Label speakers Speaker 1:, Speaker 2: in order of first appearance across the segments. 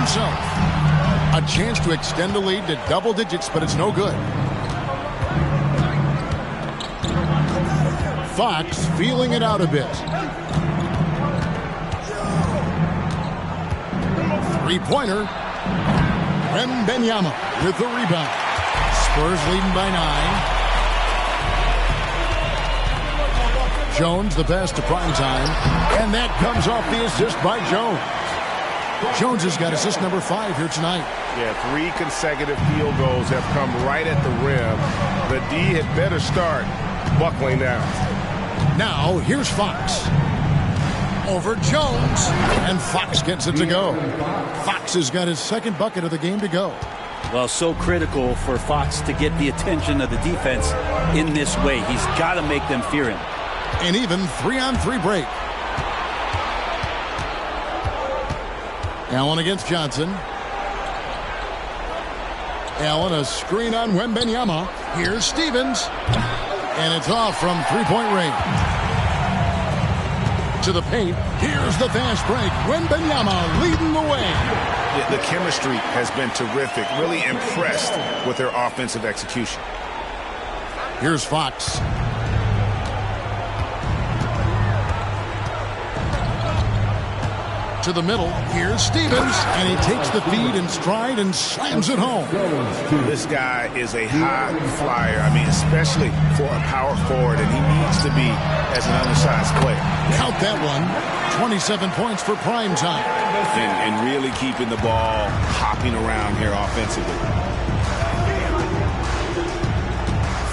Speaker 1: himself. A chance to extend the lead to double digits, but it's no good. Fox feeling it out a bit. Three-pointer. Wembanyama with the rebound. Spurs leading by 9. Jones the pass to Primetime. And that comes off the assist by Jones. Jones has got assist number 5 here tonight.
Speaker 2: Yeah, 3 consecutive field goals have come right at the rim. The D had better start buckling down.
Speaker 1: Now, here's Fox. Over Jones. And Fox gets it to go. Fox has got his second bucket of the game to go.
Speaker 3: Well, so critical for Fox to get the attention of the defense in this way. He's got to make them fear him.
Speaker 1: An even 3-on-3 break. Allen against Johnson. Allen, a screen on Wembanyama. Here's Stevens. And it's off from three-point range. To the paint. Here's the fast break. Wembanyama leading the way.
Speaker 2: The chemistry has been terrific. Really impressed with their offensive execution.
Speaker 1: Here's Fox. To the middle. Here's Stevens. And he takes the feed in stride and slams it home.
Speaker 2: This guy is a high flyer. I mean, especially for a power forward. And he needs to be as an undersized player.
Speaker 1: Count that one. 27 points for Primetime.
Speaker 2: And really keeping the ball hopping around here offensively.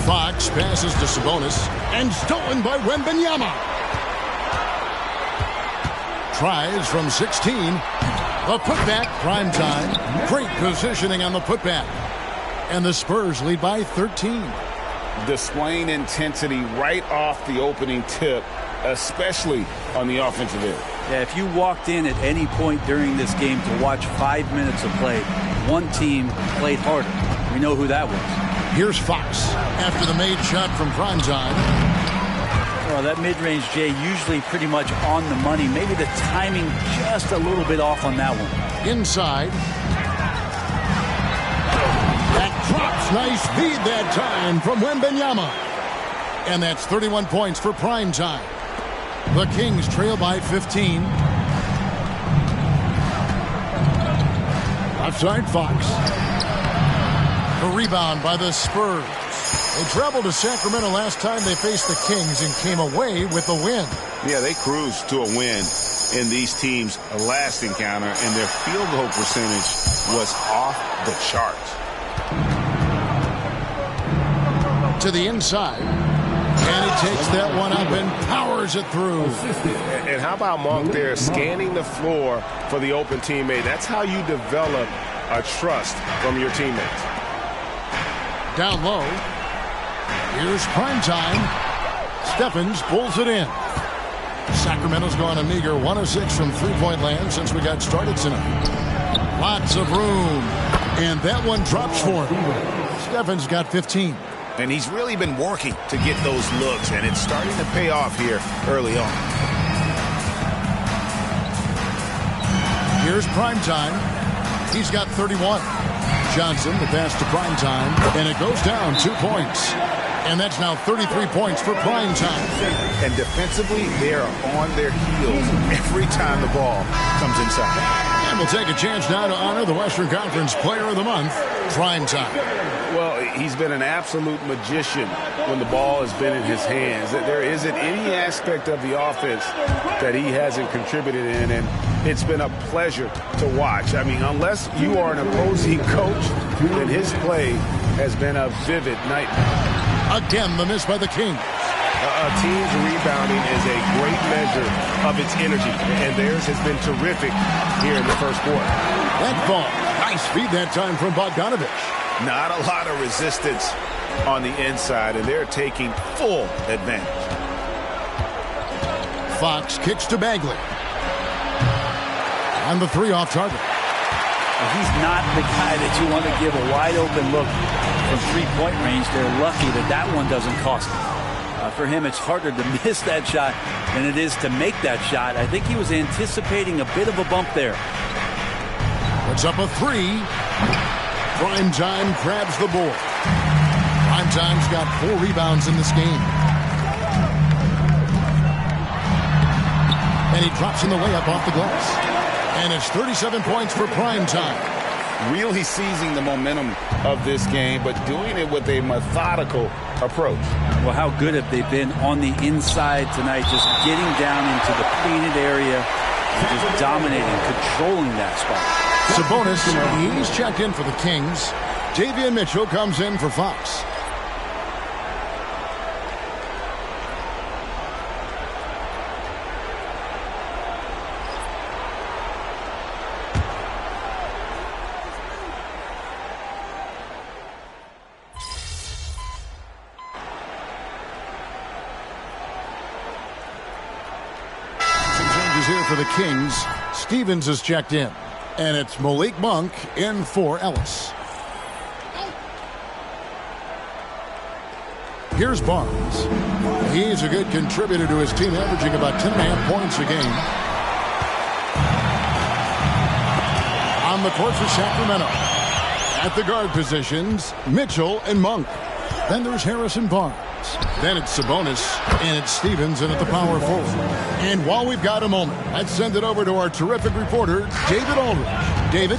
Speaker 1: Fox passes to Sabonis. And stolen by Wembanyama. Tries from 16. The putback, Primetime. Great positioning on the putback. And the Spurs lead by 13.
Speaker 2: Displaying intensity right off the opening tip, especially on the offensive end.
Speaker 3: Yeah, if you walked in at any point during this game to watch 5 minutes of play, one team played harder. We know who that was.
Speaker 1: Here's Fox after the made shot from Primetime.
Speaker 3: Well, that mid-range, Jay, usually pretty much on the money. Maybe the timing just a little bit off on that one.
Speaker 1: Inside. That drops. Nice feed that time from Wembanyama. And that's 31 points for Primetime. The Kings trail by 15. Left side, Fox. The rebound by the Spurs. They traveled to Sacramento last time they faced the Kings and came away with a win.
Speaker 2: Yeah, they cruised to a win in these teams' last encounter, and their field goal percentage was off the charts.
Speaker 1: To the inside. And he takes that one up and powers it through.
Speaker 2: And how about Monk there scanning the floor for the open teammate? That's how you develop a trust from your teammates.
Speaker 1: Down low. Here's Primetime. Stephens pulls it in. Sacramento's gone a meager 1 of 6 from three-point land since we got started tonight. Lots of room. And that one drops for him. Stephens got 15.
Speaker 2: And he's really been working to get those looks, and it's starting to pay off here early on.
Speaker 1: Here's Primetime. He's got 31. Johnson, the pass to Primetime, and it goes down 2 points. And that's now 33 points for Primetime.
Speaker 2: And defensively, they are on their heels every time the ball comes inside.
Speaker 1: And we'll take a chance now to honor the Western Conference Player of the Month, Primetime.
Speaker 2: Well, he's been an absolute magician when the ball has been in his hands. There isn't any aspect of the offense that he hasn't contributed in, and it's been a pleasure to watch. I mean, unless you are an opposing coach, then his play has been a vivid nightmare.
Speaker 1: Again, the miss by the Kings.
Speaker 2: A team's rebounding is a great measure of its energy, and theirs has been terrific here in the first quarter.
Speaker 1: That ball, nice feed that time from Bogdanovich.
Speaker 2: Not a lot of resistance on the inside, and they're taking full advantage.
Speaker 1: Fox kicks to Bagley. And the three off target.
Speaker 3: He's not the guy that you want to give a wide-open look from three-point range. They're lucky that that one doesn't cost him. For him, it's harder to miss that shot than it is to make that shot. I think he was anticipating a bit of a bump there.
Speaker 1: Puts up a three. Primetime grabs the board. Primetime's got 4 rebounds in this game. And he drops in the layup off the glass. And it's 37 points for Primetime.
Speaker 2: Really seizing the momentum of this game, but doing it with a methodical approach.
Speaker 3: Well, how good have they been on the inside tonight, just getting down into the painted area and just dominating, controlling that spot.
Speaker 1: Sabonis, he's checked in for the Kings. Davion Mitchell comes in for Fox. Here for the Kings. Stevens is checked in. And it's Malik Monk in for Ellis. Here's Barnes. He's a good contributor to his team, averaging about 10.5 points a game. On the court for Sacramento. At the guard positions, Mitchell and Monk. Then there's Harrison Barnes. Then it's Sabonis, and it's Stevens in at the power forward. And while we've got a moment, let's send it over to our terrific reporter, David Aldridge. David?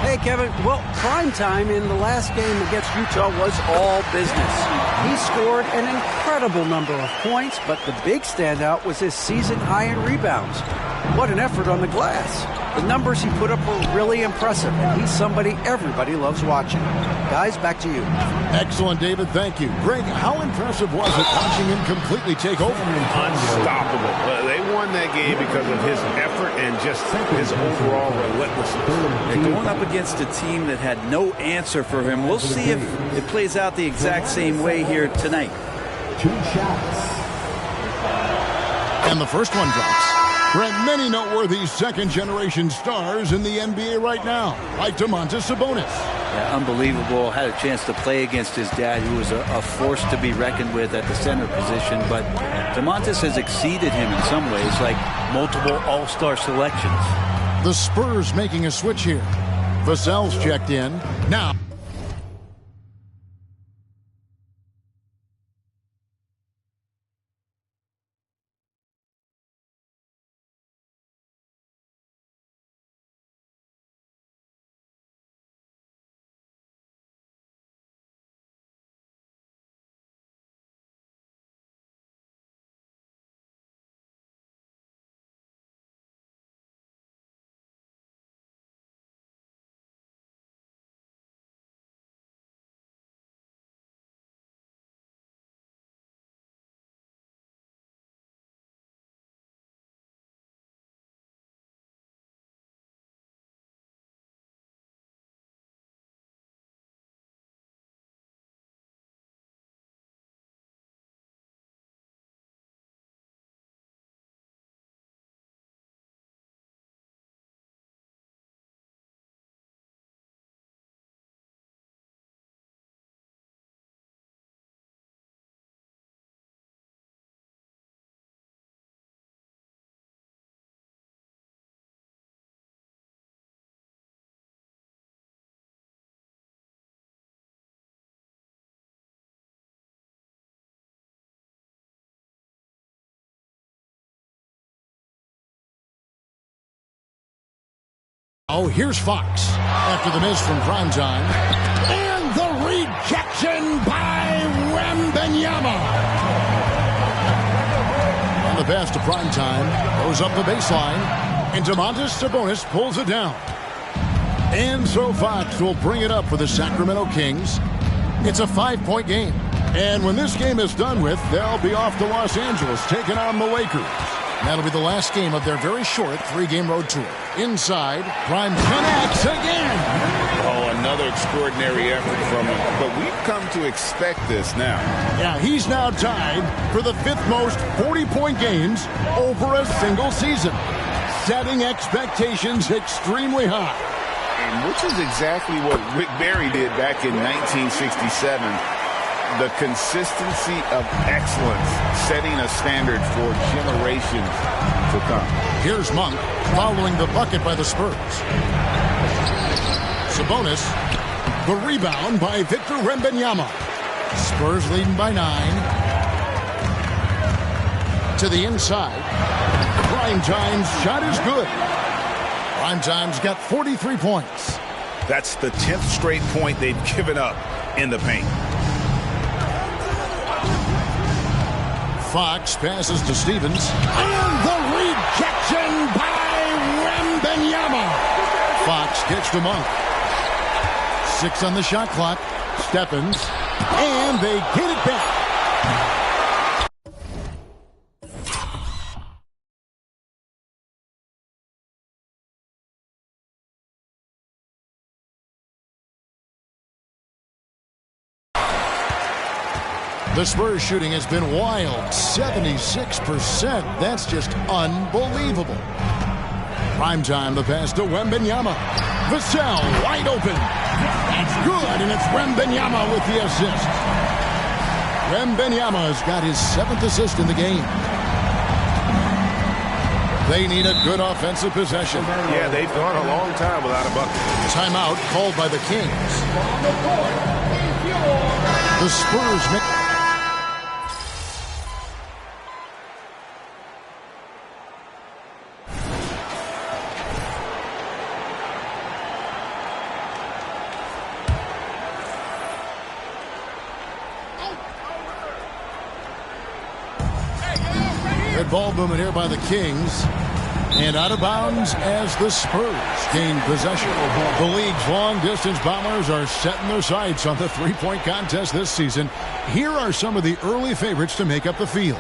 Speaker 4: Hey, Kevin. Well, Primetime in the last game against Utah was all business. He scored an incredible number of points, but the big standout was his season high in rebounds. What an effort on the glass. The numbers he put up were really impressive, and he's somebody everybody loves watching. Guys, back to you.
Speaker 1: Excellent, David. Thank you. Greg, how impressive was it watching him completely take over?
Speaker 2: Unstoppable. They won that game because of his effort and just his overall relentlessness.
Speaker 3: They're going up against a team that had no answer for him. We'll see if it plays out the exact same way here tonight.
Speaker 5: 2 shots.
Speaker 1: And the first one drops. There are many noteworthy second-generation stars in the NBA right now, like Domantas Sabonis.
Speaker 3: Yeah, unbelievable. Had a chance to play against his dad, who was a force to be reckoned with at the center position. But Domantas has exceeded him in some ways, like multiple all-star selections.
Speaker 1: The Spurs making a switch here. Vassell's checked in. Now. Oh, here's Fox after the miss from Primetime. And the rejection by Wembanyama. On the pass to Primetime. Goes up the baseline. And Domantas Sabonis pulls it down. And so Fox will bring it up for the Sacramento Kings. It's a 5-point game. And when this game is done with, they'll be off to Los Angeles taking on the Lakers. That'll be the last game of their very short 3-game road tour. Inside, Prime connects again.
Speaker 2: Oh, another extraordinary effort from him. But we've come to expect this now.
Speaker 1: Yeah, he's now tied for the 5th most 40-point games over a single season, setting expectations extremely high.
Speaker 2: And which is exactly what Rick Barry did back in 1967. The consistency of excellence, setting a standard for generations to come.
Speaker 1: Here's Monk following the bucket by the Spurs. Sabonis. The rebound by Victor Wembanyama. Spurs leading by 9. To the inside. Primetime's shot is good. Primetime's got 43 points.
Speaker 2: That's the 10th straight point they've given up in the paint.
Speaker 1: Fox passes to Stevens. And the rejection by Wembanyama. Fox gets to Monk. 6 on the shot clock. Stephens. And they get it back. The Spurs shooting has been wild, 76%. That's just unbelievable. Primetime, the pass to Wembanyama. Vassell wide open. That's good, and it's Wembanyama with the assist. Wembanyama's got his 7th assist in the game. They need a good offensive possession.
Speaker 2: Yeah, they've gone a long time without a bucket.
Speaker 1: Timeout called by the Kings. The Spurs make... Ball movement here by the Kings. And out of bounds as the Spurs gain possession. The league's long-distance Bombers are setting their sights on the three-point contest this season. Here are some of the early favorites to make up the field.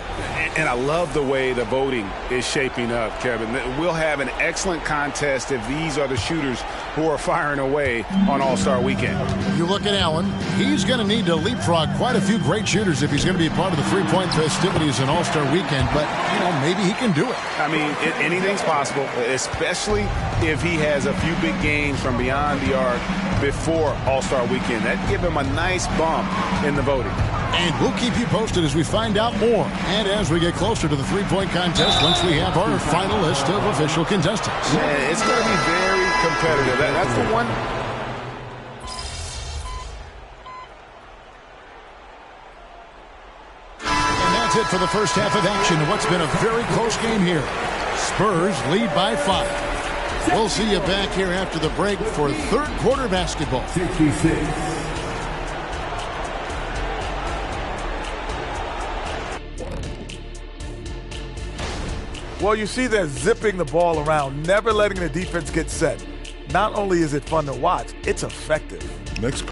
Speaker 2: And I love the way the voting is shaping up, Kevin. We'll have an excellent contest if these are the shooters who are firing away on All-Star Weekend.
Speaker 1: You look at Allen. He's going to need to leapfrog quite a few great shooters if he's going to be a part of the three-point festivities in All-Star Weekend. But, you know, maybe he can do it.
Speaker 2: I mean, anything's possible, especially if he has a few big games from beyond the arc before All-Star Weekend. That'd give him a nice bump in the voting.
Speaker 1: And we'll keep you posted as we find out more. And as we get closer to the three-point contest, once we have our final list of official contestants.
Speaker 2: Yeah, it's going to be very competitive. That's the one.
Speaker 1: And that's it for the first half of action. What's been a very close game here. Spurs lead by 5. We'll see you back here after the break for third quarter basketball.
Speaker 5: 66.
Speaker 6: Well, you see they're zipping the ball around, never letting the defense get set. Not only is it fun to watch, it's effective.
Speaker 7: Next.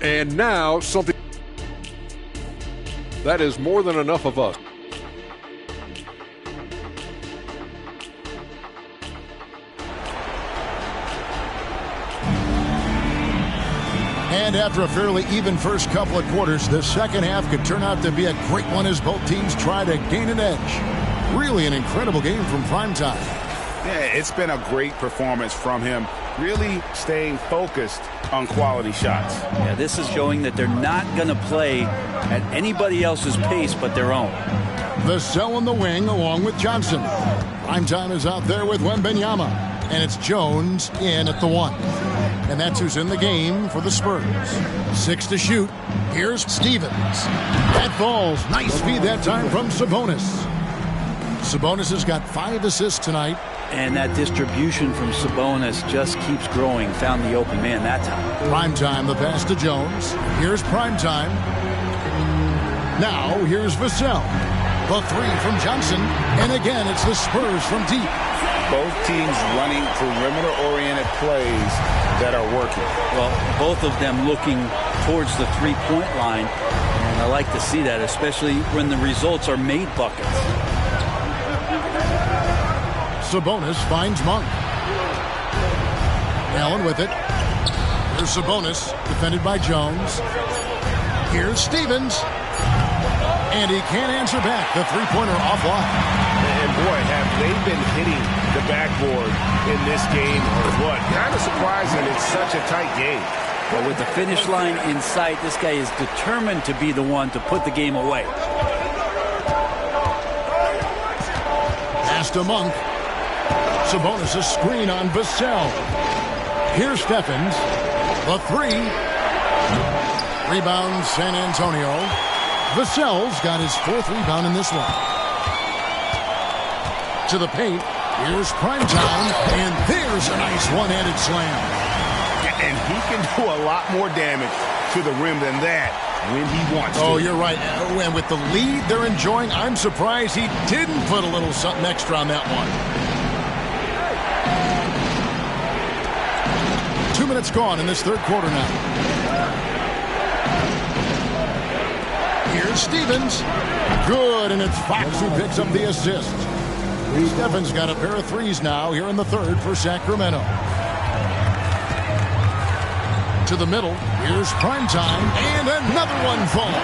Speaker 7: And now something that is more than enough of us.
Speaker 1: And after a fairly even first couple of quarters, the second half could turn out to be a great one as both teams try to gain an edge. Really an incredible game from Primetime.
Speaker 2: Yeah, it's been a great performance from him, really staying focused on quality shots.
Speaker 3: Yeah, this is showing that they're not going to play at anybody else's pace but their own.
Speaker 1: Vassell in the wing along with Johnson. Primetime is out there with Wembanyama. And it's Jones in at the 1. And that's who's in the game for the Spurs. 6 to shoot. Here's Stevens. That falls. Nice feed that time from Sabonis. Sabonis has got 5 assists tonight.
Speaker 3: And that distribution from Sabonis just keeps growing. Found the open man that time.
Speaker 1: Primetime, the pass to Jones. Here's Primetime. Now, here's Vassell. The 3 from Johnson. And again, it's the Spurs from deep.
Speaker 2: Both teams running perimeter-oriented plays that are working.
Speaker 3: Well, both of them looking towards the three-point line. And I like to see that, especially when the results are made buckets.
Speaker 1: Sabonis finds Monk. Allen with it. Here's Sabonis, defended by Jones. Here's Stevens. And he can't answer back. The three-pointer offline.
Speaker 2: And boy, have they been hitting the backboard in this game or what? Kind of surprising. It's such a tight game.
Speaker 3: But with the finish line in sight, this guy is determined to be the one to put the game away. Pass
Speaker 1: to Monk. Sabonis a screen on Vassell. Here's Steffens. The three. Rebound San Antonio. Vassell's got his 4th rebound in this one. To the paint. Here's Primetime. And there's a nice one-handed slam.
Speaker 2: And he can do a lot more damage to the rim than that when he wants to.
Speaker 1: Oh, you're right. And with the lead they're enjoying, I'm surprised he didn't put a little something extra on that one. 2 minutes gone in this third quarter now. Here's Stevens. Good, and it's Fox who picks up the assist. Steffens got a pair of threes now here in the third for Sacramento. To the middle. Here's Primetime, and another one falls.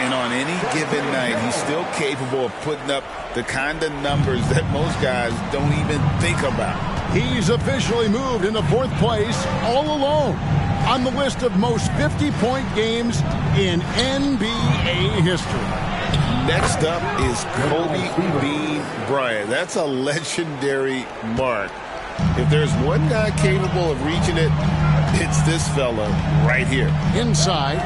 Speaker 8: And on any given night, he's still capable of putting up the kind of numbers that most guys don't even think about.
Speaker 1: He's officially moved into 4th place all alone on the list of most 50-point games in NBA history.
Speaker 8: Next up is Kobe Bean Bryant. That's a legendary mark. If there's one guy capable of reaching it, it's this fella right here.
Speaker 1: Inside.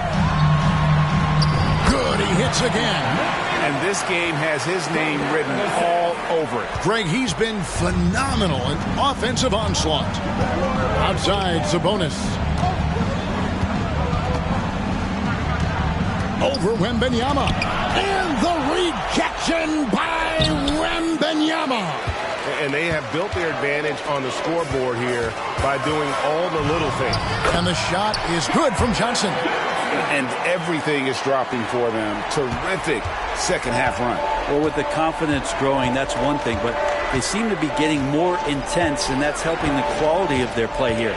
Speaker 1: Good, he hits again.
Speaker 2: And this game has his name written all over it.
Speaker 1: Greg, he's been phenomenal in offensive onslaught. Outside, Sabonis. Over Wembanyama. And the rejection by Wembanyama.
Speaker 2: And they have built their advantage on the scoreboard here by doing all the little things.
Speaker 1: And the shot is good from Johnson.
Speaker 2: And everything is dropping for them. Terrific second half run.
Speaker 3: Well, with the confidence growing, that's one thing, but they seem to be getting more intense, and that's helping the quality of their play here.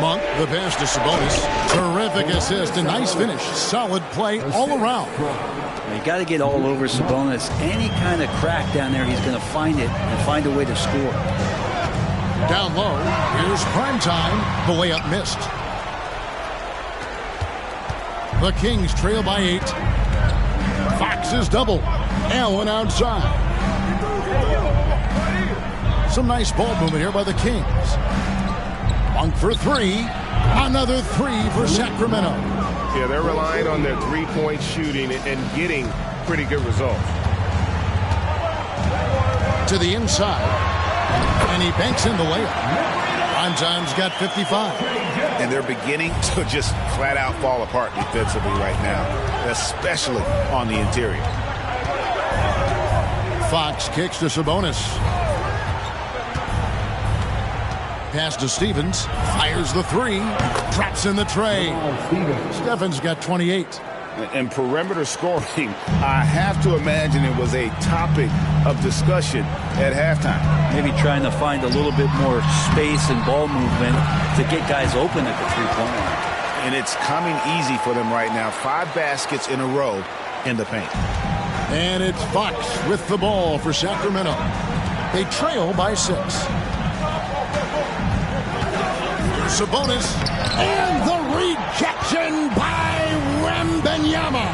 Speaker 1: Monk, the pass to Sabonis. Terrific assist, a nice finish. Solid play all around.
Speaker 3: You got to get all over Sabonis. Any kind of crack down there, he's going to find it and find a way to score.
Speaker 1: Down low, here's Primetime. The layup missed. The Kings trail by 8. Fox is double. Allen outside. Some nice ball movement here by the Kings. Monk for 3. Another 3 for Sacramento.
Speaker 2: Yeah, they're relying on their three-point shooting and getting pretty good results.
Speaker 1: To the inside. And he banks in the layup. Primetime's got 55.
Speaker 8: And they're beginning to just flat-out fall apart defensively right now, especially on the interior.
Speaker 1: Fox kicks to Sabonis. Pass to Stevens. Fires the 3. Drops in the tray. Steffens got 28.
Speaker 2: And perimeter scoring, I have to imagine it was a topic of discussion at halftime.
Speaker 3: Maybe trying to find a little bit more space and ball movement to get guys open at the three-point line.
Speaker 8: And it's coming easy for them right now. 5 baskets in a row in the paint.
Speaker 1: And it's Fox with the ball for Sacramento. They trail by 6. Sabonis, and the rejection by Wembanyama.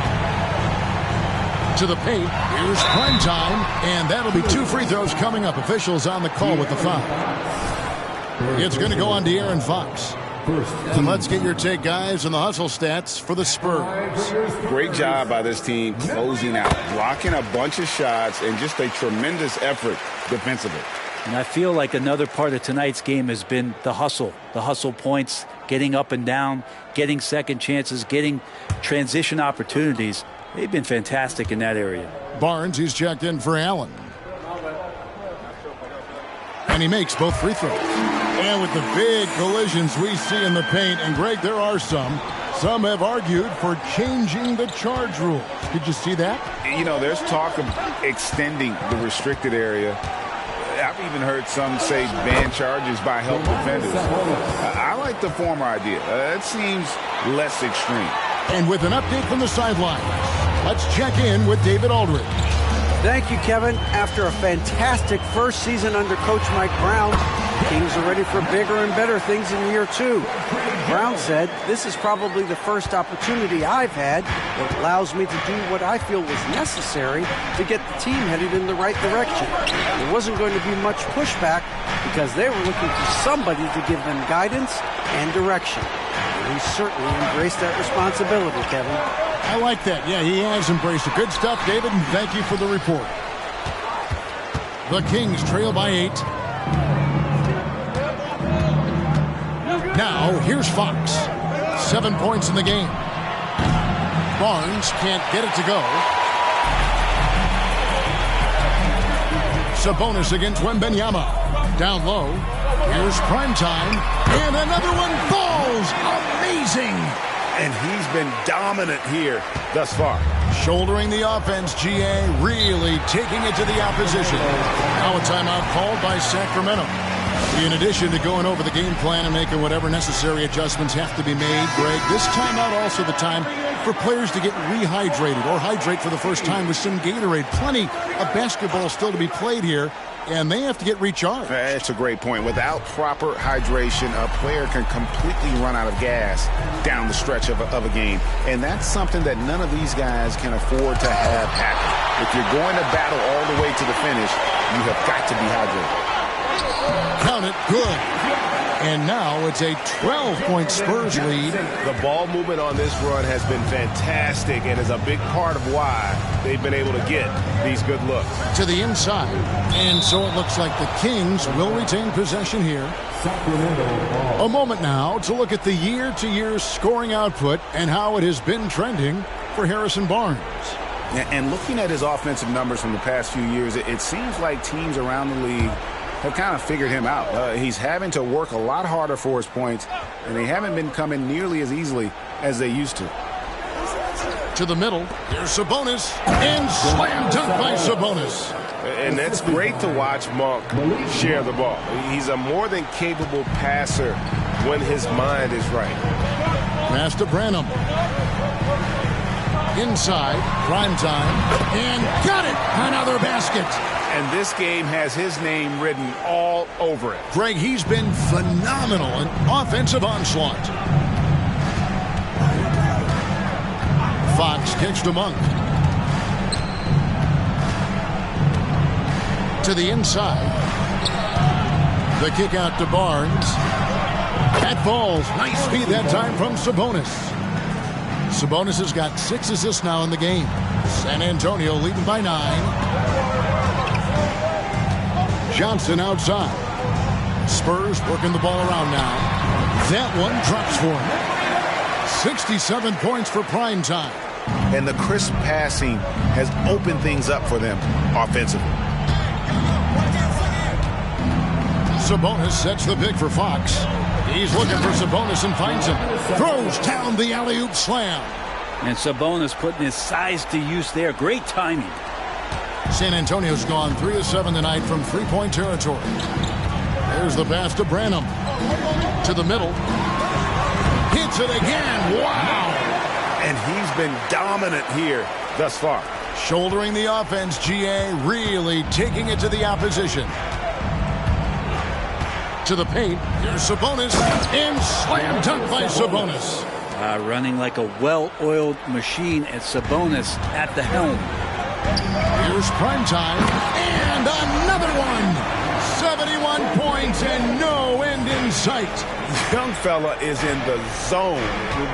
Speaker 1: To the paint, here's Primetime, and that'll be 2 free throws coming up. Officials on the call with the foul. It's going to go on De'Aaron Fox. And let's get your take, guys, on the hustle stats for the Spurs.
Speaker 2: Great job by this team closing out, blocking a bunch of shots, and just a tremendous effort defensively.
Speaker 3: And I feel like another part of tonight's game has been the hustle points, getting up and down, getting second chances, getting transition opportunities. They've been fantastic in that area.
Speaker 1: Barnes, he's checked in for Allen. And he makes both free throws. And with the big collisions we see in the paint, and Greg, there are some have argued for changing the charge rules. Did you see that?
Speaker 2: You know, there's talk of extending the restricted area. I've even heard some say ban charges by help defenders. I like the former idea. It seems less extreme.
Speaker 1: And with an update from the sidelines, let's check in with David Aldridge.
Speaker 4: Thank you, Kevin. After a fantastic first season under Coach Mike Brown, the Kings are ready for bigger and better things in year 2. Brown said, "This is probably the first opportunity I've had that allows me to do what I feel was necessary to get the team headed in the right direction. There wasn't going to be much pushback because they were looking for somebody to give them guidance and direction." And he certainly embraced that responsibility, Kevin.
Speaker 1: I like that. Yeah, he has embraced it. Good stuff, David, and thank you for the report. The Kings trail by 8. Now, here's Fox. 7 points in the game. Barnes can't get it to go. Sabonis against Wembanyama. Down low. Here's Primetime. And another one falls. Amazing.
Speaker 2: And he's been dominant here thus far.
Speaker 1: Shouldering the offense, GA really taking it to the opposition. Now a timeout called by Sacramento. In addition to going over the game plan and making whatever necessary adjustments have to be made, Greg, this timeout also the time for players to get rehydrated or hydrate for the first time with some Gatorade. Plenty of basketball still to be played here, and they have to get recharged.
Speaker 2: That's a great point. Without proper hydration, a player can completely run out of gas down the stretch of a game. And that's something that none of these guys can afford to have happen. If you're going to battle all the way to the finish, you have got to be hydrated.
Speaker 1: Count it, good. And now it's a 12-point Spurs lead.
Speaker 8: The ball movement on this run has been fantastic and is a big part of why they've been able to get these good looks.
Speaker 1: To the inside. And so it looks like the Kings will retain possession here. A moment now to look at the year-to-year scoring output and how it has been trending for Harrison Barnes.
Speaker 2: And looking at his offensive numbers from the past few years, it seems like teams around the league have kind of figured him out. He's having to work a lot harder for his points, and they haven't been coming nearly as easily as they used to.
Speaker 1: To the middle, here's Sabonis, and slam dunk by Sabonis.
Speaker 8: And that's great to watch Monk share the ball. He's a more than capable passer when his mind is right.
Speaker 1: Pass to Branham. Inside, Primetime, and got it! Another basket.
Speaker 8: And this game has his name written all over it.
Speaker 1: Greg, he's been phenomenal in offensive onslaught. Fox kicks to Monk. To the inside. The kick out to Barnes. That falls. Nice feed that time from Sabonis. Sabonis has got 6 assists now in the game. San Antonio leading by 9. Johnson outside. Spurs working the ball around now. That one drops for him. 67 points for Primetime.
Speaker 2: And the crisp passing has opened things up for them offensively.
Speaker 1: Sabonis sets the pick for Fox. He's looking for Sabonis and finds him. Throws down the alley-oop slam.
Speaker 3: And Sabonis putting his size to use there. Great timing.
Speaker 1: San Antonio's gone 3 of 7 tonight from three-point territory. There's the pass to Branham. To the middle. Hits it again. Wow.
Speaker 8: And he's been dominant here thus far.
Speaker 1: Shouldering the offense, GA really taking it to the opposition. To the paint. Here's Sabonis. And slam dunk by Sabonis.
Speaker 3: Running like a well-oiled machine at Sabonis at the helm.
Speaker 1: Here's Primetime. And another one. 71 points and no end in sight.
Speaker 8: This young fella is in the zone.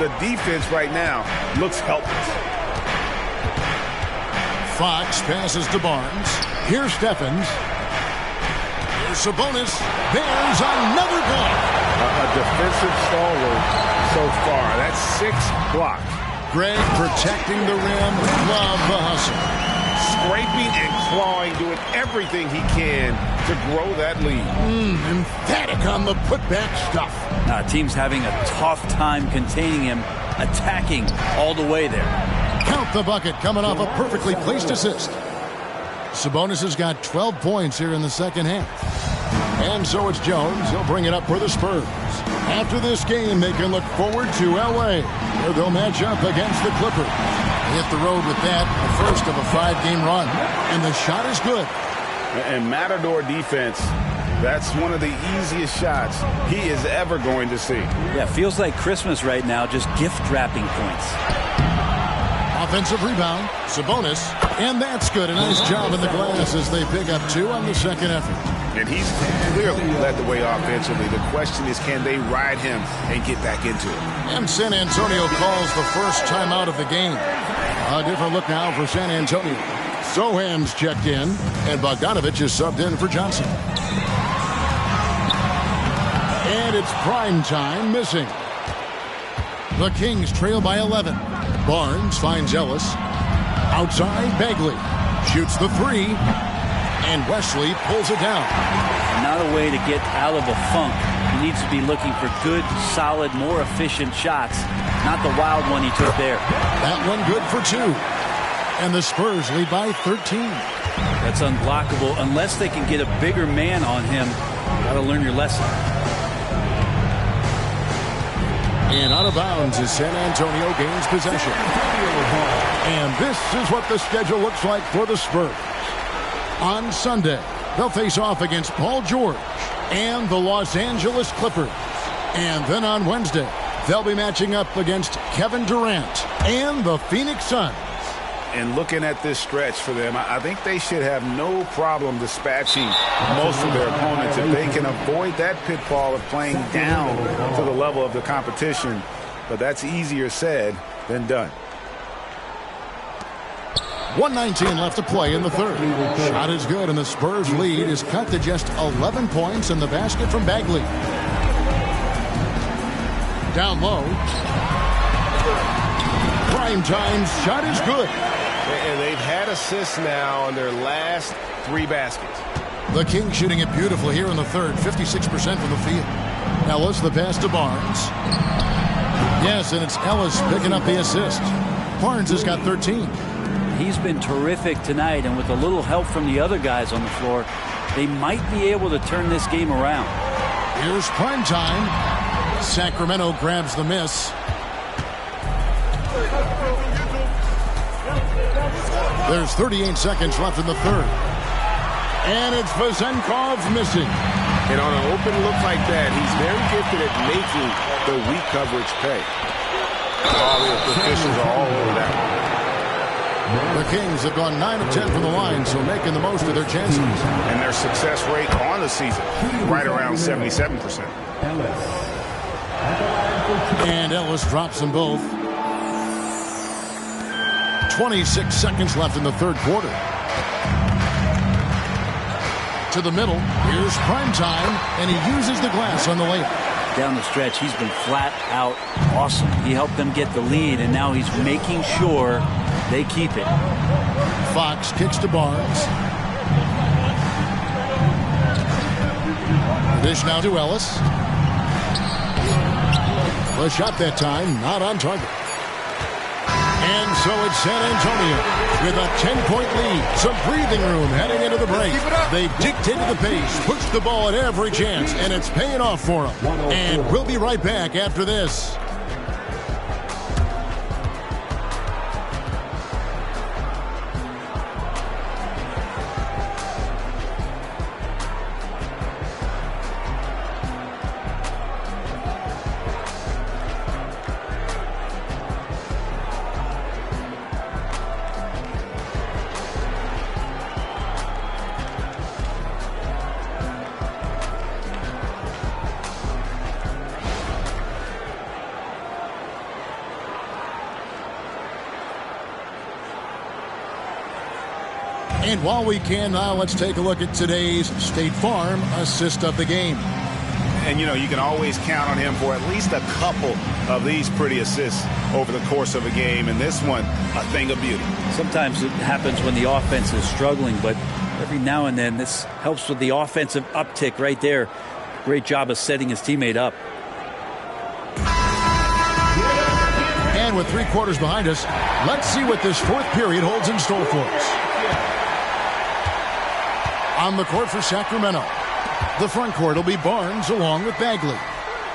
Speaker 8: The defense right now looks helpless.
Speaker 1: Fox passes to Barnes. Here's Stephens. Here's Sabonis. There's another block.
Speaker 8: A defensive stalwart so far. That's 6 blocks.
Speaker 1: Greg protecting the rim. Love the hustle.
Speaker 8: Scraping and clawing, doing everything he can to grow that lead.
Speaker 1: Emphatic on the putback stuff.
Speaker 3: Team's having a tough time containing him, attacking all the way there.
Speaker 1: Count the bucket coming off a perfectly placed assist. Sabonis has got 12 points here in the second half. And so it's Jones. He'll bring it up for the Spurs. After this game, they can look forward to L.A., where they'll match up against the Clippers. They hit the road with that, the first of a 5-game run. And the shot is good.
Speaker 8: And Matador defense
Speaker 2: That's one of the easiest shots he is ever going to see.
Speaker 3: Yeah, feels like Christmas right now, just gift wrapping points.
Speaker 1: Offensive rebound, Sabonis, and that's good. A nice job in the glass as they pick up 2 on the second effort.
Speaker 2: And he's clearly led the way offensively. The question is, can they ride him and get back into it?
Speaker 1: And San Antonio calls the first timeout of the game. A different look now for San Antonio. Sohan's checked in, and Bogdanovich is subbed in for Johnson. And it's prime time missing. The Kings trail by 11. Barnes finds Ellis. Outside, Bagley shoots the 3. And Wesley pulls it down.
Speaker 3: Not a way to get out of a funk. He needs to be looking for good, solid, more efficient shots. Not the wild one he took there.
Speaker 1: That one good for 2. And the Spurs lead by 13.
Speaker 3: That's unblockable unless they can get a bigger man on him. Got to learn your lesson.
Speaker 1: And out of bounds as San Antonio gains possession. And this is what the schedule looks like for the Spurs. On Sunday, they'll face off against Paul George and the Los Angeles Clippers. And then on Wednesday, they'll be matching up against Kevin Durant and the Phoenix Suns.
Speaker 2: And looking at this stretch for them, I think they should have no problem dispatching most of their opponents if they can avoid that pitfall of playing down to the level of the competition. But that's easier said than done.
Speaker 1: 1:19 left to play in the third. Shot is good, and the Spurs lead is cut to just 11 points in the basket from Bagley. Down low. Prime time shot is good.
Speaker 8: And they've had assists now on their last 3 baskets.
Speaker 1: The Kings shooting it beautifully here in the third, 56% from the field. Ellis, the pass to Barnes. Yes, and it's Ellis picking up the assist. Barnes has got 13.
Speaker 3: He's been terrific tonight, and with a little help from the other guys on the floor, they might be able to turn this game around.
Speaker 1: Here's prime time. Sacramento grabs the miss. There's 38 seconds left in the third. And it's Vezenkov missing.
Speaker 8: And on an open look like that, he's very gifted at making the weak coverage pay. All the officials are all over that one.
Speaker 1: The Kings have gone 9 of 10 from the line, so making the most of their chances.
Speaker 2: And their success rate on the season, right around 77%.
Speaker 1: And Ellis drops them both. 26 seconds left in the third quarter. To the middle. Here's prime time, and he uses the glass on the layup.
Speaker 3: Down the stretch, he's been flat out awesome. He helped them get the lead, and now he's making sure they keep it.
Speaker 1: Fox kicks to Barnes. Dish now to Ellis. The shot that time, not on target. And so it's San Antonio with a 10-point lead. Some breathing room heading into the break. They dictated the pace, pushed the ball at every chance, and it's paying off for them. And we'll be right back after this. And while we can now, let's take a look at today's State Farm assist of the game.
Speaker 2: And, you know, you can always count on him for at least a couple of these pretty assists over the course of a game. And this one, a thing of beauty.
Speaker 3: Sometimes it happens when the offense is struggling, but every now and then this helps with the offensive uptick right there. Great job of setting his teammate up.
Speaker 1: And with 3 quarters behind us, let's see what this fourth period holds in store for us. On the court for Sacramento. The front court will be Barnes along with Bagley.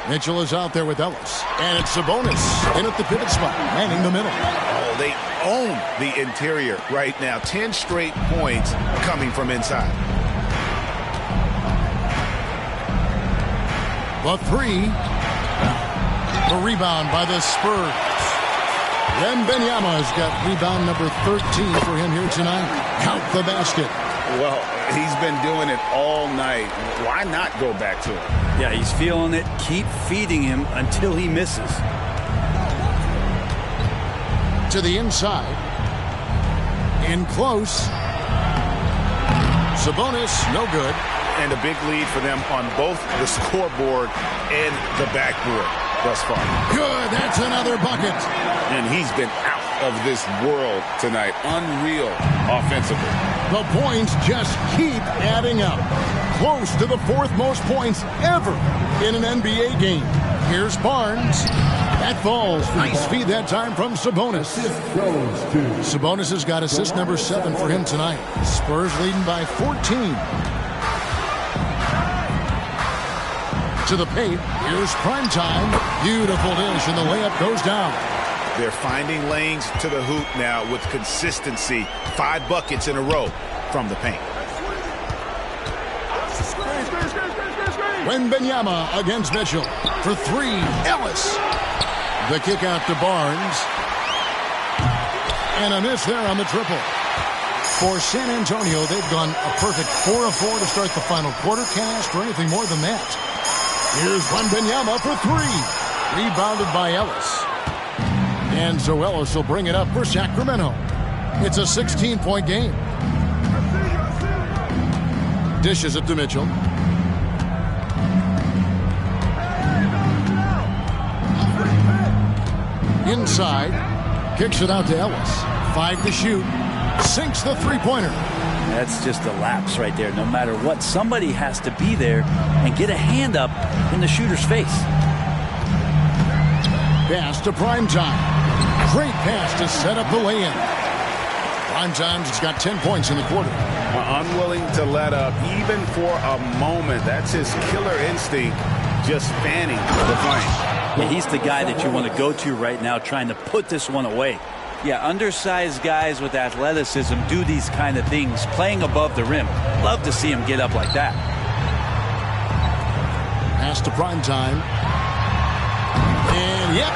Speaker 1: Mitchell is out there with Ellis. And it's Sabonis in at the pivot spot, manning the middle.
Speaker 2: Oh, they own the interior right now. 10 straight points coming from inside.
Speaker 1: The three. The rebound by the Spurs. Wembanyama has got rebound number 13 for him here tonight. Count the basket.
Speaker 2: Well, he's been doing it all night. Why not go back to it?
Speaker 3: Yeah, he's feeling it. Keep feeding him until he misses.
Speaker 1: To the inside. In close. Sabonis, no good.
Speaker 2: And a big lead for them on both the scoreboard and the backboard thus far.
Speaker 1: Good, that's another bucket.
Speaker 2: And he's been out of this world tonight. Unreal offensively.
Speaker 1: The points just keep adding up. Close to the fourth most points ever in an NBA game. Here's Barnes. That falls. Nice feed that time from Sabonis. Sabonis has got assist number 7 for him tonight. Spurs leading by 14. To the paint. Here's prime time. Beautiful dish, and the layup goes down.
Speaker 2: They're finding lanes to the hoop now with consistency. 5 buckets in a row from the paint.
Speaker 1: Wembanyama against Mitchell. For 3, Ellis. The kick out to Barnes. And a miss there on the triple. For San Antonio, they've gone a perfect 4 of 4 to start the final quarter. Can't ask for anything more than that. Here's Wembanyama for 3. Rebounded by Ellis. And so Ellis will bring it up for Sacramento. It's a 16-point game. Dishes it to Mitchell. Inside. Kicks it out to Ellis. 5 to shoot. Sinks the three-pointer.
Speaker 3: That's just a lapse right there. No matter what, somebody has to be there and get a hand up in the shooter's face.
Speaker 1: Pass to Primetime. Great pass to set up the lay-in. Primetime's got 10 points in the quarter.
Speaker 2: Unwilling to let up even for a moment. That's his killer instinct, just fanning the flame.
Speaker 3: Yeah, he's the guy that you want to go to right now trying to put this one away. Yeah, undersized guys with athleticism do these kind of things, playing above the rim. Love to see him get up like that.
Speaker 1: Pass to Primetime. And, yep,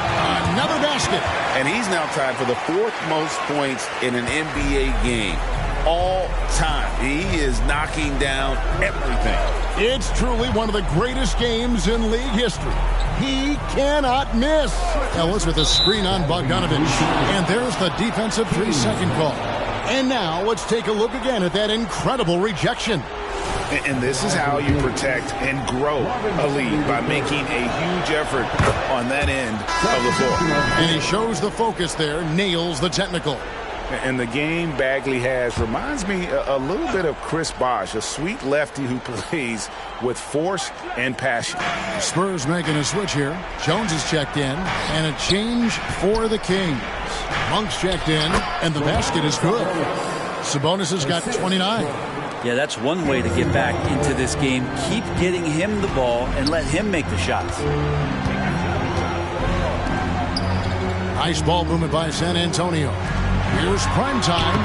Speaker 1: another basket.
Speaker 2: And he's now tied for the 4th most points in an NBA game all time. He is knocking down everything.
Speaker 1: It's truly one of the greatest games in league history. He cannot miss. Ellis with a screen on Bogdanovich. And there's the defensive 3-second call. And now let's take a look again at that incredible rejection.
Speaker 2: And this is how you protect and grow a lead, by making a huge effort on that end of the floor.
Speaker 1: And he shows the focus there, nails the technical.
Speaker 2: And the game Bagley has reminds me a little bit of Chris Bosh, a sweet lefty who plays with force and passion.
Speaker 1: Spurs making a switch here. Jones is checked in, and a change for the Kings. Monk's checked in, and the basket is good. Sabonis has got 29.
Speaker 3: Yeah, that's one way to get back into this game. Keep getting him the ball and let him make the shots.
Speaker 1: Nice ball movement by San Antonio. Here's Primetime.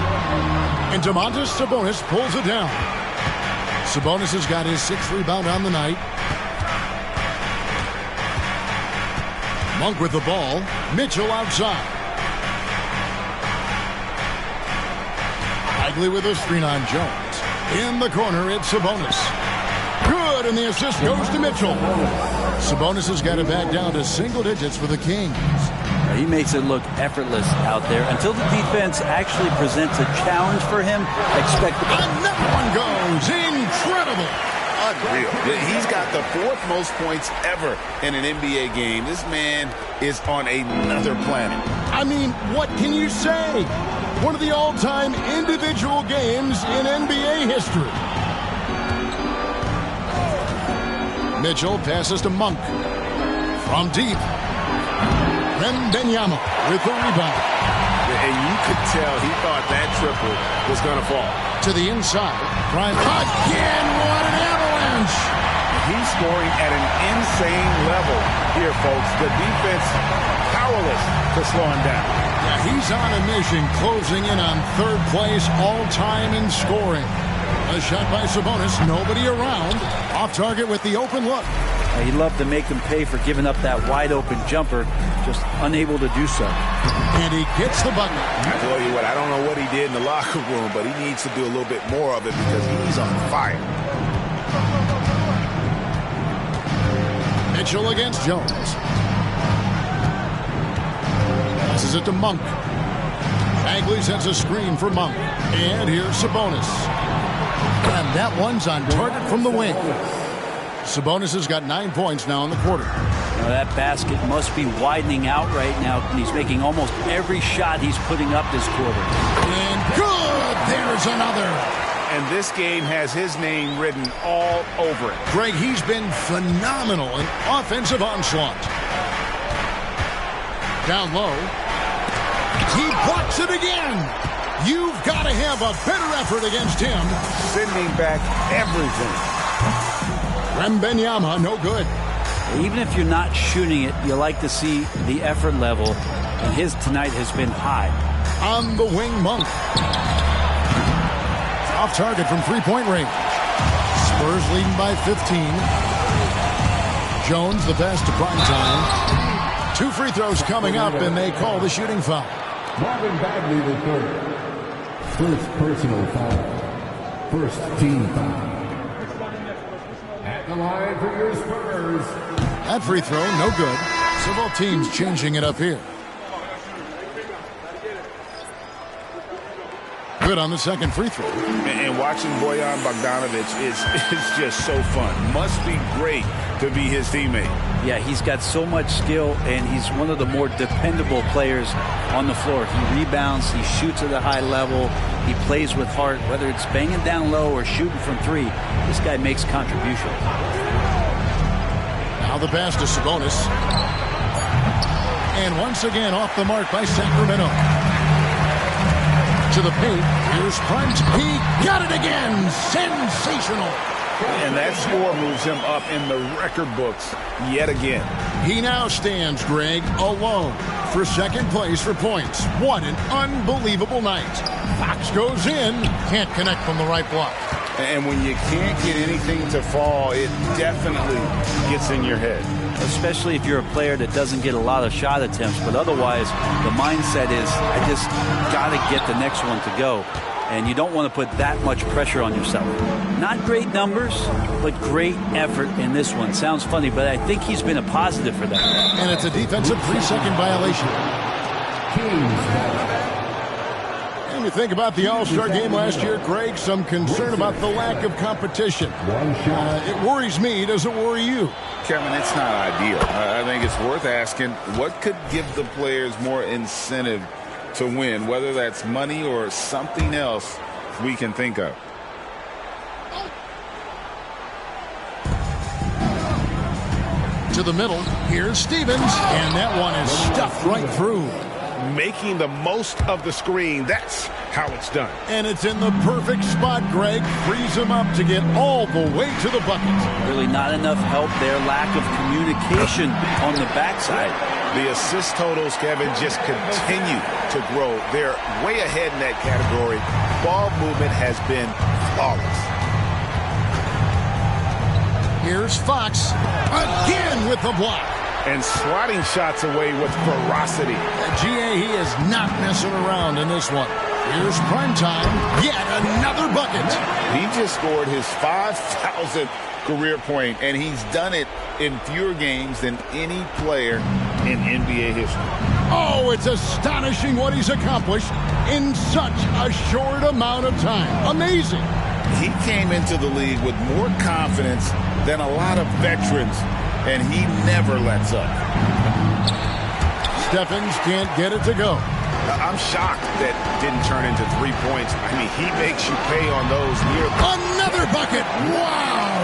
Speaker 1: And Domantas Sabonis pulls it down. Sabonis has got his 6th rebound on the night. Monk with the ball. Mitchell outside. Bagley with a screen on Jones. In the corner, it's Sabonis. Good, and the assist goes to Mitchell. Sabonis has got it back down to single digits for the Kings.
Speaker 3: He makes it look effortless out there. Until the defense actually presents a challenge for him, expect the...
Speaker 1: Another one goes. Incredible.
Speaker 2: Unreal. He's got the 4th most points ever in an NBA game. This man is on another planet.
Speaker 1: I mean, what can you say? One of the all-time individual games in NBA history. Mitchell passes to Monk. From deep. Wembanyama with the rebound.
Speaker 2: And you could tell he thought that triple was going to fall.
Speaker 1: To the inside. Prime again. What an avalanche.
Speaker 2: He's scoring at an insane level here, folks. The defense powerless to slow him down.
Speaker 1: Yeah, he's on a mission, closing in on 3rd place all-time in scoring. A shot by Sabonis. Nobody around. Off target with the open look.
Speaker 3: He loved to make them pay for giving up that wide-open jumper, just unable to do so.
Speaker 1: And he gets the bucket.
Speaker 2: I tell you what, I don't know what he did in the locker room, but he needs to do a little bit more of it because he's on fire.
Speaker 1: Mitchell against Jones. Passes it to Monk. Bagley sends a screen for Monk. And here's Sabonis. And that one's on target from the wing. Sabonis has got 9 points now in the quarter.
Speaker 3: Now that basket must be widening out right now. He's making almost every shot he's putting up this quarter.
Speaker 1: And good! There's another.
Speaker 2: And this game has his name written all over it.
Speaker 1: Greg, he's been phenomenal in offensive onslaught. Down low. He blocks it again. You've got to have a better effort against him.
Speaker 2: Sending back everything.
Speaker 1: Wembanyama, no good.
Speaker 3: Even if you're not shooting it, you like to see the effort level, and his tonight has been high.
Speaker 1: On the wing, Monk. Off target from three-point range. Spurs leading by 15. Jones, the pass to Primetime. 2 free throws coming up, and they call the shooting foul.
Speaker 5: Marvin Bagley, the third. First personal foul. First team foul. At the line for your Spurs.
Speaker 1: That free throw, no good. So both teams changing it up here. Good on the second free throw.
Speaker 2: And watching Bojan Bogdanovic is just so fun. Must be great to be his teammate.
Speaker 3: Yeah, he's got so much skill, and he's one of the more dependable players on the floor. He rebounds, he shoots at a high level, he plays with heart. Whether it's banging down low or shooting from three, this guy makes contributions.
Speaker 1: Now the pass to Sabonis. And once again off the mark by Sacramento. To the paint. Here's Primes. He got it again. Sensational.
Speaker 2: And that score moves him up in the record books yet again.
Speaker 1: He now stands, Greg, alone for second place for points. What an unbelievable night. Fox goes in. Can't connect from the right block.
Speaker 2: And when you can't get anything to fall, it definitely gets in your head.
Speaker 3: Especially if you're a player that doesn't get a lot of shot attempts. But otherwise, the mindset is, I just got to get the next one to go. And you don't want to put that much pressure on yourself. Not great numbers, but great effort in this one. Sounds funny, but I think he's been a positive for that.
Speaker 1: And it's a defensive 3-second violation. And you think about the All-Star game last year, Greg, some concern about the lack of competition. It worries me. Does it worry you?
Speaker 2: Kevin, it's not ideal. I think it's worth asking what could give the players more incentive to win, whether that's money or something else we can think of.
Speaker 1: To the middle, here's Stevens, and that one is stuffed right through.
Speaker 2: Making the most of the screen, that's how it's done.
Speaker 1: And it's in the perfect spot, Greg. Frees him up to get all the way to the bucket.
Speaker 3: Really not enough help there. Lack of communication on the backside.
Speaker 2: The assist totals, Kevin, just continue to grow. They're way ahead in that category. Ball movement has been flawless.
Speaker 1: Here's Fox again with the block.
Speaker 2: And swatting shots away with ferocity.
Speaker 1: GA, he is not messing around in this one. Here's Primetime. Yet another bucket.
Speaker 2: He just scored his 5,000th career point, and he's done it in fewer games than any player in NBA history.
Speaker 1: Oh, it's astonishing what he's accomplished in such a short amount of time. Amazing.
Speaker 2: He came into the league with more confidence than a lot of veterans, and he never lets up.
Speaker 1: Stephens can't get it to go.
Speaker 2: I'm shocked that didn't turn into 3 points. I mean, he makes you pay on those near.
Speaker 1: Another bucket. Wow.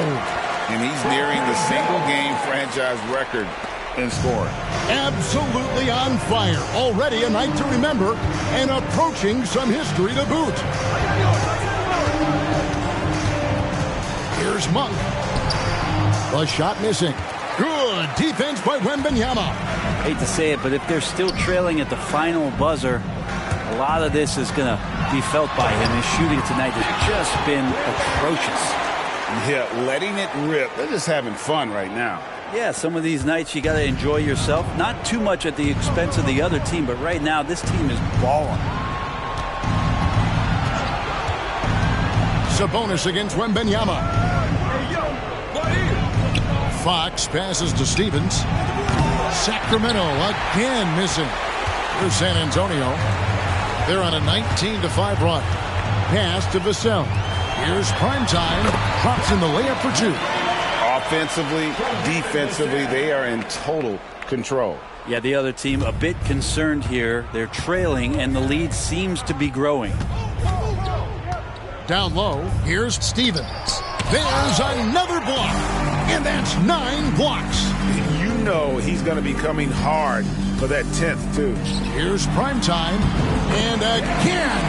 Speaker 2: And he's nearing the single-game franchise record in scoring.
Speaker 1: Absolutely on fire. Already a night to remember and approaching some history to boot. Here's Monk. A shot missing. Good defense by Wembanyama.
Speaker 3: Hate to say it, but if they're still trailing at the final buzzer, a lot of this is going to be felt by him. His shooting tonight has just been atrocious.
Speaker 2: Yeah, letting it rip. They're just having fun right now.
Speaker 3: Yeah, some of these nights you got to enjoy yourself. Not too much at the expense of the other team, but right now this team is balling.
Speaker 1: Sabonis against Wembanyama. Fox passes to Stevens. Sacramento again missing. Here's San Antonio. They're on a 19-5 run. Pass to Vassell. Here's Primetime. Drops in the layup for two.
Speaker 2: Offensively, defensively, they are in total control.
Speaker 3: Yeah, the other team a bit concerned here. They're trailing, and the lead seems to be growing.
Speaker 1: Down low, here's Stevens. There's another block, and that's 9 blocks.
Speaker 2: You know he's going to be coming hard for that 10th, too.
Speaker 1: Here's Primetime, and again,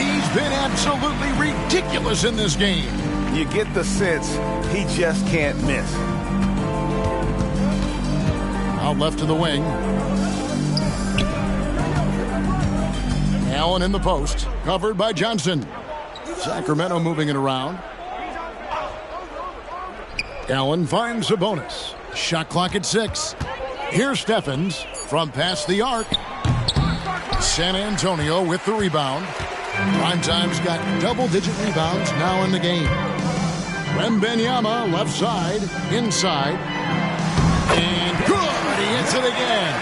Speaker 1: he's been absolutely ridiculous in this game.
Speaker 2: You get the sense he just can't miss.
Speaker 1: Out left to the wing. Allen in the post, covered by Johnson. Sacramento moving it around. Allen finds Sabonis. Shot clock at 6. Here's Steffens from past the arc. San Antonio with the rebound. Primetime's got double-digit rebounds now in the game. Wembanyama left side, inside. And good! He hits it again.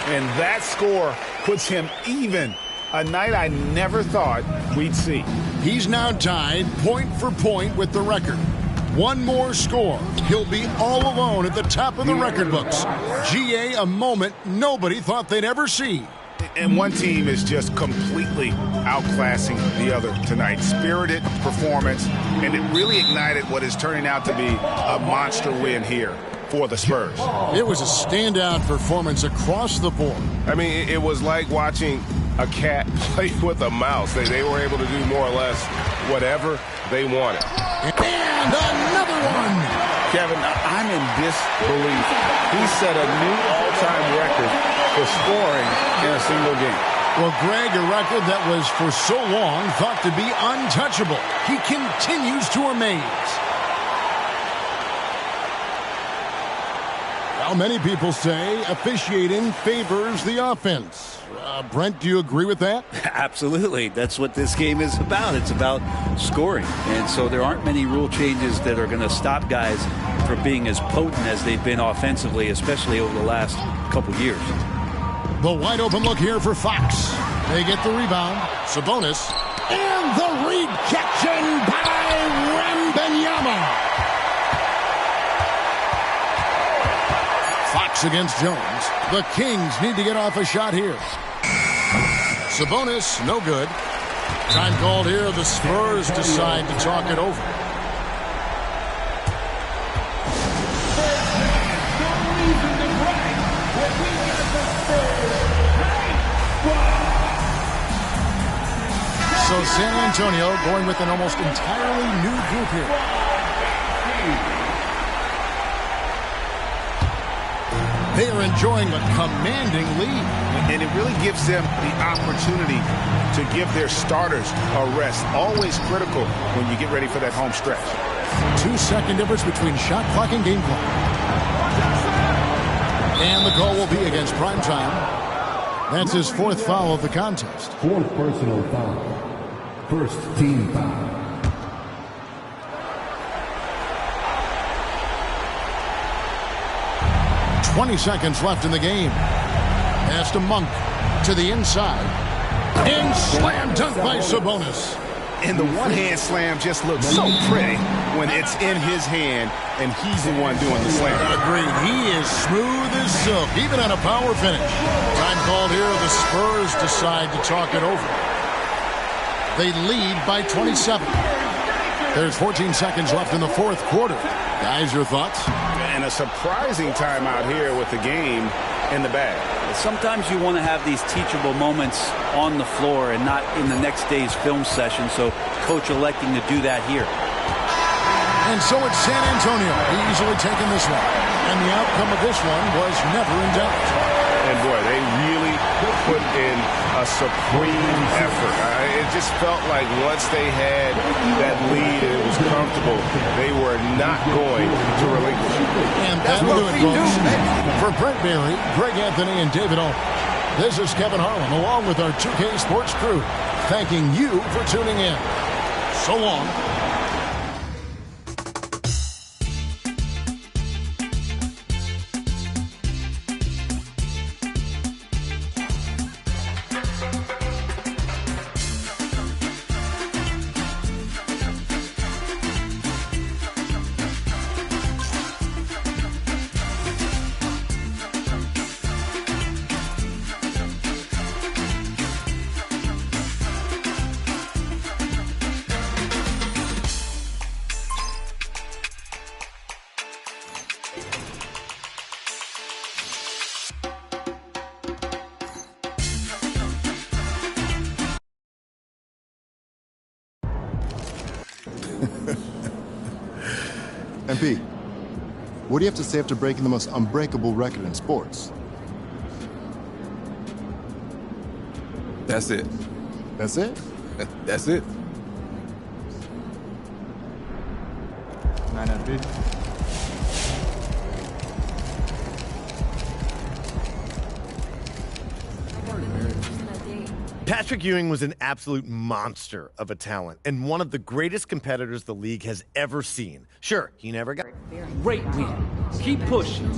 Speaker 2: And that score puts him even. A night I never thought we'd see.
Speaker 1: He's now tied point for point with the record. One more score. He'll be all alone at the top of the record books. GA, a moment nobody thought they'd ever see.
Speaker 2: And one team is just completely outclassing the other tonight. Spirited performance, and it really ignited what is turning out to be a monster win here for the Spurs.
Speaker 1: It was a standout performance across the board.
Speaker 8: I mean, it was like watching a cat play with a mouse. They were able to do more or less whatever they wanted.
Speaker 1: And another one!
Speaker 2: Kevin, I'm in disbelief. He set a new all-time record for scoring in a single game.
Speaker 1: Well, Greg, a record that was for so long thought to be untouchable. He continues to amaze. Well, many people say officiating favors the offense. Brent, do you agree with that?
Speaker 3: Absolutely. That's what this game is about. It's about scoring. And so there aren't many rule changes that are going to stop guys from being as potent as they've been offensively, especially over the last couple years.
Speaker 1: The wide open look here for Fox. They get the rebound. Sabonis. And the rejection by Wembanyama. Fox against Jones. The Kings need to get off a shot here. Sabonis, no good. Time called here. The Spurs decide to talk it over. So San Antonio going with an almost entirely new group here. They are enjoying a commanding lead.
Speaker 2: And it really gives them the opportunity to give their starters a rest. Always critical when you get ready for that home stretch.
Speaker 1: 2-second difference between shot clock and game clock. And the call will be against Primetime. That's his 4th foul of the contest.
Speaker 5: 4th personal foul. First team foul.
Speaker 1: .20 seconds left in the game. Pass to Monk to the inside. And slam dunk by Sabonis.
Speaker 2: And the one-hand slam just looks so pretty when it's in his hand and he's the one doing the slam.
Speaker 1: Agreed. He is smooth as silk, even on a power finish. Time called here. The Spurs decide to talk it over. They lead by 27. There's 14 seconds left in the 4th quarter. Guys, your thoughts?
Speaker 2: And a surprising timeout here with the game in the bag.
Speaker 3: Sometimes you want to have these teachable moments on the floor and not in the next day's film session, so coach electing to do that here.
Speaker 1: And so it's San Antonio easily taking this one. And the outcome of this one was never in doubt.
Speaker 2: And boy, they really put in a supreme effort. It just felt like once they had that lead and it was comfortable, they were not going to relinquish.
Speaker 1: And That'll do it, folks. For Brent Barry, Greg Anthony, and David Owen, this is Kevin Harlan, along with our 2K Sports crew, thanking you for tuning in. So long.
Speaker 9: MP, what do you have to say after breaking the most unbreakable record in sports?
Speaker 10: That's it.
Speaker 9: That's it?
Speaker 10: That's it.
Speaker 9: 9 MP.
Speaker 11: Patrick Ewing was an absolute monster of a talent and one of the greatest competitors the league has ever seen. Sure, he never got...
Speaker 12: Great win. Keep pushing.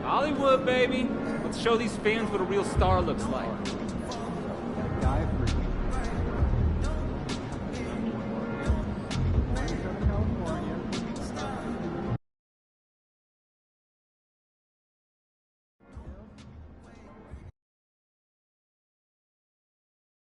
Speaker 12: Hollywood, baby. Let's show these fans what a real star looks like.